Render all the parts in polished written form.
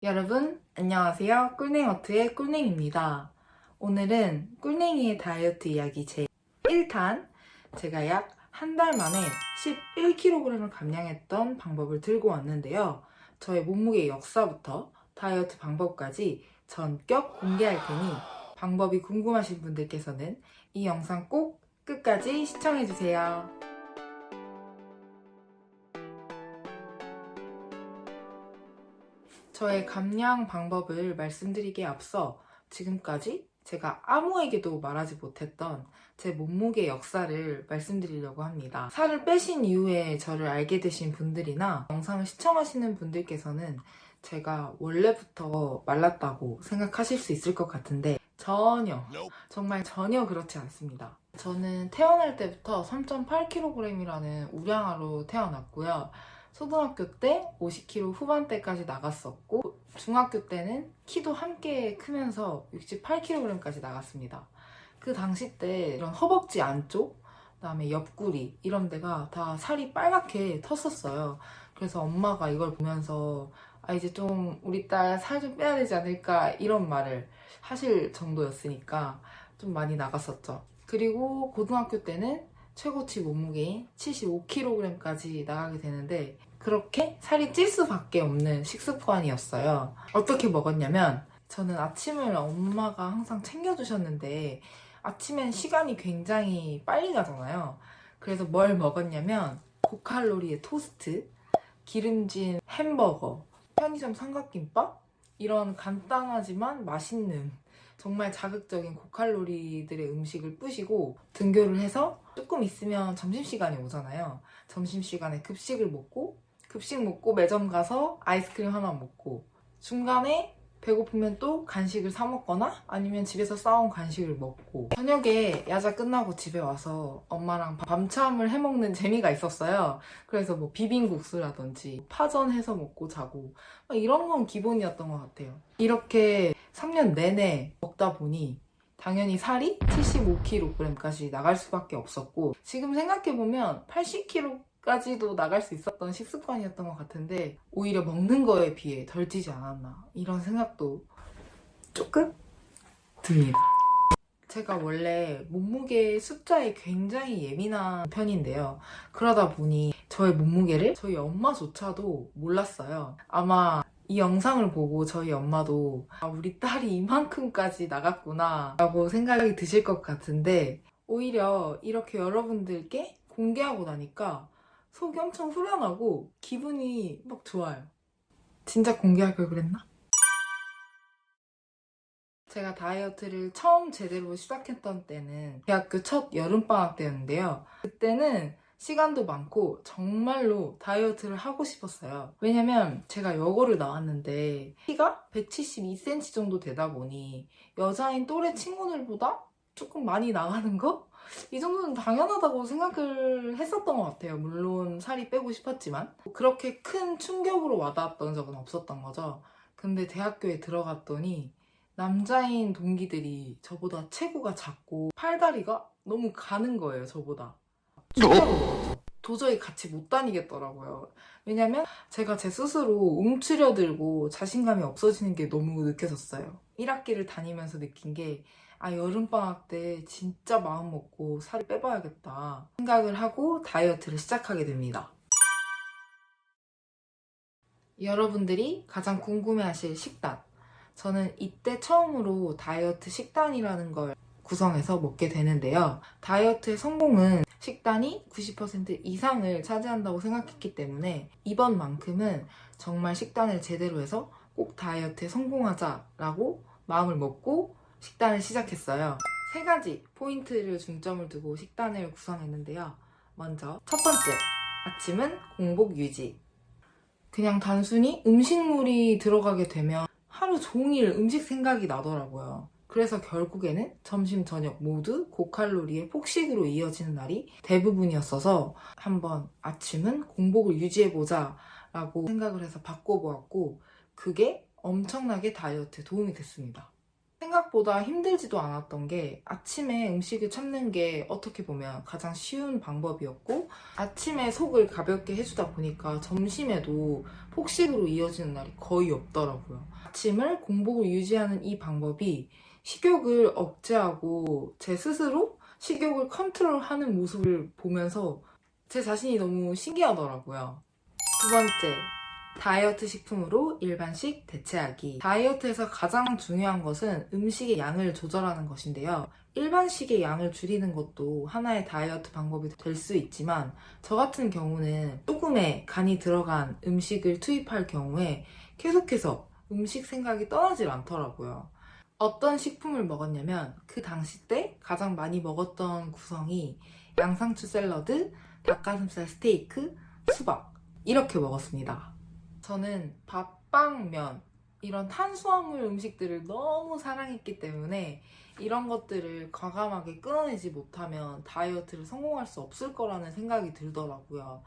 여러분, 안녕하세요. 꿀냉어트의 꿀냉입니다. 오늘은 꿀냉이의 다이어트 이야기 제 1탄, 제가 약 한 달 만에 11kg을 감량했던 방법을 들고 왔는데요. 저의 몸무게 역사부터 다이어트 방법까지 전격 공개할 테니 방법이 궁금하신 분들께서는 이 영상 꼭 끝까지 시청해주세요. 저의 감량 방법을 말씀드리기에 앞서 지금까지 제가 아무에게도 말하지 못했던 제 몸무게 역사를 말씀드리려고 합니다. 살을 빼신 이후에 저를 알게 되신 분들이나 영상을 시청하시는 분들께서는 제가 원래부터 말랐다고 생각하실 수 있을 것 같은데 전혀, 정말 전혀 그렇지 않습니다. 저는 태어날 때부터 3.8kg이라는 우량아로 태어났고요. 초등학교 때 50kg 후반대까지 나갔었고 중학교 때는 키도 함께 크면서 68kg까지 나갔습니다. 그 당시 때 이런 허벅지 안쪽, 그다음에 옆구리 이런 데가 다 살이 빨갛게 텄었어요. 그래서 엄마가 이걸 보면서 이제 좀 우리 딸 살 좀 빼야 되지 않을까 이런 말을 하실 정도였으니까 좀 많이 나갔었죠. 그리고 고등학교 때는 최고치 몸무게인 75kg까지 나가게 되는데 그렇게 살이 찔 수밖에 없는 식습관이었어요. 어떻게 먹었냐면 저는 아침을 엄마가 항상 챙겨주셨는데 아침엔 시간이 굉장히 빨리 가잖아요. 그래서 뭘 먹었냐면 고칼로리의 토스트, 기름진 햄버거, 편의점 삼각김밥 이런 간단하지만 맛있는 정말 자극적인 고칼로리들의 음식을 뿌시고 등교를 해서 조금 있으면 점심시간이 오잖아요. 점심시간에 급식을 먹고 급식 먹고 매점 가서 아이스크림 하나 먹고 중간에 배고프면 또 간식을 사 먹거나 아니면 집에서 싸온 간식을 먹고 저녁에 야자 끝나고 집에 와서 엄마랑 밤참을 해먹는 재미가 있었어요. 그래서 뭐 비빔국수라든지 파전 해서 먹고 자고 이런 건 기본이었던 것 같아요. 이렇게 3년 내내 먹다 보니 당연히 살이 75kg까지 나갈 수밖에 없었고 지금 생각해보면 80kg까지도 나갈 수 있었던 식습관이었던 것 같은데 오히려 먹는 거에 비해 덜 찌지 않았나 이런 생각도 조금 듭니다. 제가 원래 몸무게 숫자에 굉장히 예민한 편인데요. 그러다 보니 저의 몸무게를 저희 엄마조차도 몰랐어요. 아마 이 영상을 보고 저희 엄마도 우리 딸이 이만큼까지 나갔구나 라고 생각이 드실 것 같은데 오히려 이렇게 여러분들께 공개하고 나니까 속이 엄청 후련하고 기분이 막 좋아요. 진짜 공개할 걸 그랬나? 제가 다이어트를 처음 제대로 시작했던 때는 대학교 첫 여름방학 때였는데요. 그때는 시간도 많고 정말로 다이어트를 하고 싶었어요. 왜냐면 제가 여고를 나왔는데 키가 172cm 정도 되다 보니 여자인 또래 친구들보다 조금 많이 나가는 거? 이 정도는 당연하다고 생각을 했었던 것 같아요. 물론 살이 빼고 싶었지만 그렇게 큰 충격으로 와닿았던 적은 없었던 거죠. 근데 대학교에 들어갔더니 남자인 동기들이 저보다 체구가 작고 팔다리가 너무 가는 거예요, 저보다. 충격을 먹었죠. 도저히 같이 못 다니겠더라고요. 왜냐면 제가 제 스스로 움츠려들고 자신감이 없어지는 게 너무 느껴졌어요. 1학기를 다니면서 느낀 게 여름방학 때 진짜 마음 먹고 살을 빼봐야겠다 생각을 하고 다이어트를 시작하게 됩니다. 여러분들이 가장 궁금해하실 식단. 저는 이때 처음으로 다이어트 식단이라는 걸 구성해서 먹게 되는데요. 다이어트의 성공은 식단이 90% 이상을 차지한다고 생각했기 때문에 이번만큼은 정말 식단을 제대로 해서 꼭 다이어트에 성공하자라고 마음을 먹고 식단을 시작했어요. 세 가지 포인트를 중점을 두고 식단을 구성했는데요. 먼저 첫 번째, 아침은 공복 유지. 그냥 단순히 음식물이 들어가게 되면 하루 종일 음식 생각이 나더라고요. 그래서 결국에는 점심, 저녁 모두 고칼로리의 폭식으로 이어지는 날이 대부분이었어서 한번 아침은 공복을 유지해보자 라고 생각을 해서 바꿔보았고 그게 엄청나게 다이어트에 도움이 됐습니다. 생각보다 힘들지도 않았던 게 아침에 음식을 참는 게 어떻게 보면 가장 쉬운 방법이었고 아침에 속을 가볍게 해주다 보니까 점심에도 폭식으로 이어지는 날이 거의 없더라고요. 아침을 공복으로 유지하는 이 방법이 식욕을 억제하고 제 스스로 식욕을 컨트롤하는 모습을 보면서 제 자신이 너무 신기하더라고요. 두 번째, 다이어트 식품으로 일반식 대체하기. 다이어트에서 가장 중요한 것은 음식의 양을 조절하는 것인데요. 일반식의 양을 줄이는 것도 하나의 다이어트 방법이 될 수 있지만 저 같은 경우는 조금의 간이 들어간 음식을 투입할 경우에 계속해서 음식 생각이 떠나질 않더라고요. 어떤 식품을 먹었냐면 그 당시 때 가장 많이 먹었던 구성이 양상추 샐러드, 닭가슴살 스테이크, 수박 이렇게 먹었습니다. 저는 밥, 빵, 면 이런 탄수화물 음식들을 너무 사랑했기 때문에 이런 것들을 과감하게 끊어내지 못하면 다이어트를 성공할 수 없을 거라는 생각이 들더라고요.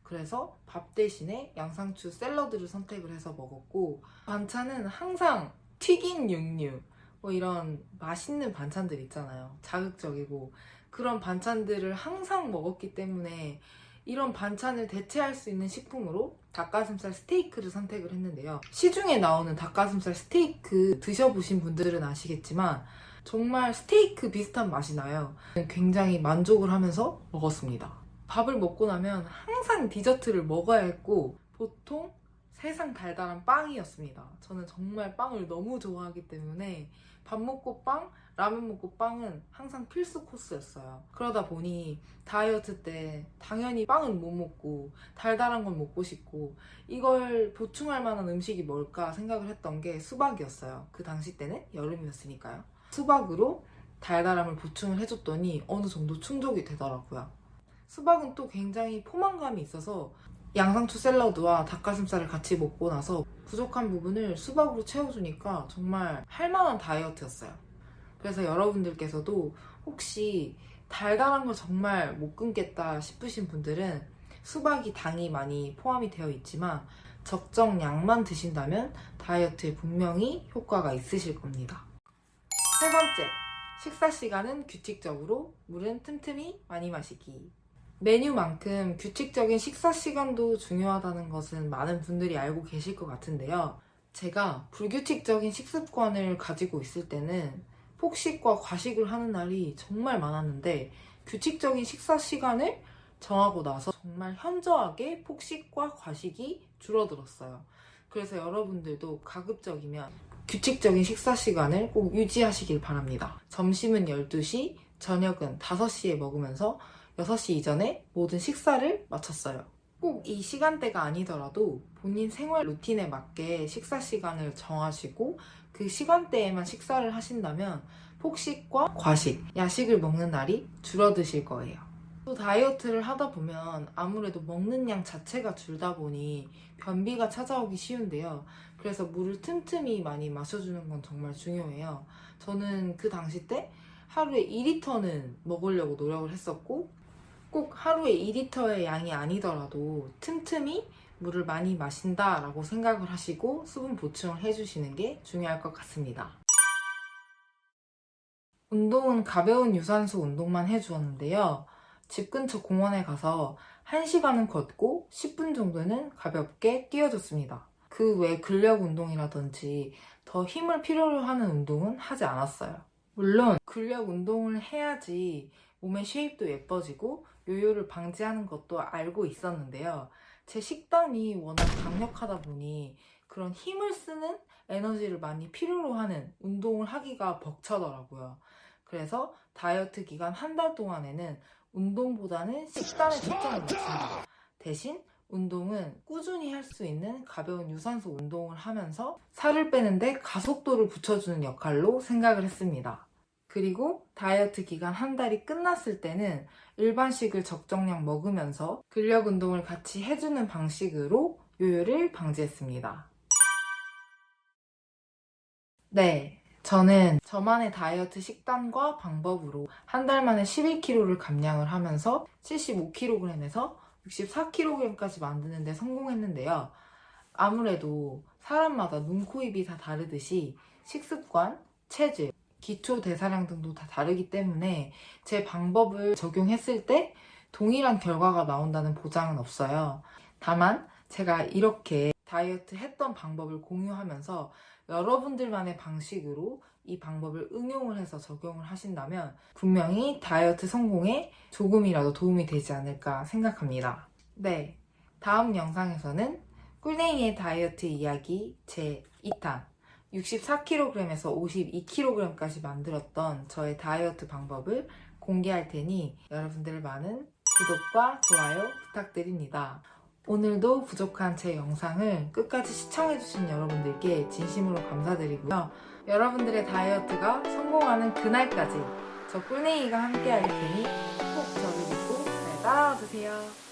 그래서 밥 대신에 양상추 샐러드를 선택을 해서 먹었고 반찬은 항상 튀긴 육류 뭐 이런 맛있는 반찬들 있잖아요. 자극적이고 그런 반찬들을 항상 먹었기 때문에 이런 반찬을 대체할 수 있는 식품으로 닭가슴살 스테이크를 선택을 했는데요. 시중에 나오는 닭가슴살 스테이크 드셔보신 분들은 아시겠지만 정말 스테이크 비슷한 맛이 나요. 굉장히 만족을 하면서 먹었습니다. 밥을 먹고 나면 항상 디저트를 먹어야 했고 보통 세상 달달한 빵이었습니다. 저는 정말 빵을 너무 좋아하기 때문에 밥 먹고 빵, 라면 먹고 빵은 항상 필수 코스였어요. 그러다 보니 다이어트 때 당연히 빵은 못 먹고 달달한 건 먹고 싶고 이걸 보충할 만한 음식이 뭘까 생각을 했던 게 수박이었어요. 그 당시 때는 여름이었으니까요. 수박으로 달달함을 보충을 해줬더니 어느 정도 충족이 되더라고요. 수박은 또 굉장히 포만감이 있어서 양상추 샐러드와 닭가슴살을 같이 먹고 나서 부족한 부분을 수박으로 채워주니까 정말 할만한 다이어트였어요. 그래서 여러분들께서도 혹시 달달한 걸 정말 못 끊겠다 싶으신 분들은 수박이 당이 많이 포함이 되어 있지만 적정량만 드신다면 다이어트에 분명히 효과가 있으실 겁니다. 세 번째, 식사 시간은 규칙적으로, 물은 틈틈이 많이 마시기. 메뉴만큼 규칙적인 식사 시간도 중요하다는 것은 많은 분들이 알고 계실 것 같은데요. 제가 불규칙적인 식습관을 가지고 있을 때는 폭식과 과식을 하는 날이 정말 많았는데 규칙적인 식사 시간을 정하고 나서 정말 현저하게 폭식과 과식이 줄어들었어요. 그래서 여러분들도 가급적이면 규칙적인 식사 시간을 꼭 유지하시길 바랍니다. 점심은 12시, 저녁은 5시에 먹으면서 6시 이전에 모든 식사를 마쳤어요. 꼭 이 시간대가 아니더라도 본인 생활 루틴에 맞게 식사 시간을 정하시고 그 시간대에만 식사를 하신다면 폭식과 과식, 야식을 먹는 날이 줄어드실 거예요. 또 다이어트를 하다 보면 아무래도 먹는 양 자체가 줄다 보니 변비가 찾아오기 쉬운데요. 그래서 물을 틈틈이 많이 마셔주는 건 정말 중요해요. 저는 그 당시 때 하루에 2리터는 먹으려고 노력을 했었고 꼭 하루에 2리터의 양이 아니더라도 틈틈이 물을 많이 마신다라고 생각을 하시고 수분 보충을 해주시는 게 중요할 것 같습니다. 운동은 가벼운 유산소 운동만 해주었는데요. 집 근처 공원에 가서 1시간은 걷고 10분 정도는 가볍게 뛰어줬습니다. 그 외 근력 운동이라든지 더 힘을 필요로 하는 운동은 하지 않았어요. 물론 근력 운동을 해야지 몸의 쉐입도 예뻐지고 요요를 방지하는 것도 알고 있었는데요. 제 식단이 워낙 강력하다 보니 그런 힘을 쓰는 에너지를 많이 필요로 하는 운동을 하기가 벅차더라고요. 그래서 다이어트 기간 한 달 동안에는 운동보다는 식단에 초점을 맞춘다. 대신 운동은 꾸준히 할 수 있는 가벼운 유산소 운동을 하면서 살을 빼는데 가속도를 붙여주는 역할로 생각을 했습니다. 그리고 다이어트 기간 한 달이 끝났을 때는 일반식을 적정량 먹으면서 근력 운동을 같이 해주는 방식으로 요요를 방지했습니다. 네, 저는 저만의 다이어트 식단과 방법으로 한 달 만에 11kg를 감량을 하면서 75kg에서 64kg까지 만드는 데 성공했는데요. 아무래도 사람마다 눈, 코, 입이 다 다르듯이 식습관, 체질, 기초 대사량 등도 다 다르기 때문에 제 방법을 적용했을 때 동일한 결과가 나온다는 보장은 없어요. 다만 제가 이렇게 다이어트 했던 방법을 공유하면서 여러분들만의 방식으로 이 방법을 응용을 해서 적용을 하신다면 분명히 다이어트 성공에 조금이라도 도움이 되지 않을까 생각합니다. 네, 다음 영상에서는 꿀냉이의 다이어트 이야기 제 2탄 64kg에서 52kg까지 만들었던 저의 다이어트 방법을 공개할 테니 여러분들 많은 구독과 좋아요 부탁드립니다. 오늘도 부족한 제 영상을 끝까지 시청해주신 여러분들께 진심으로 감사드리고요. 여러분들의 다이어트가 성공하는 그날까지 저 꿀냉이가 함께 할 테니 꼭 저를 믿고 잘 따라와주세요.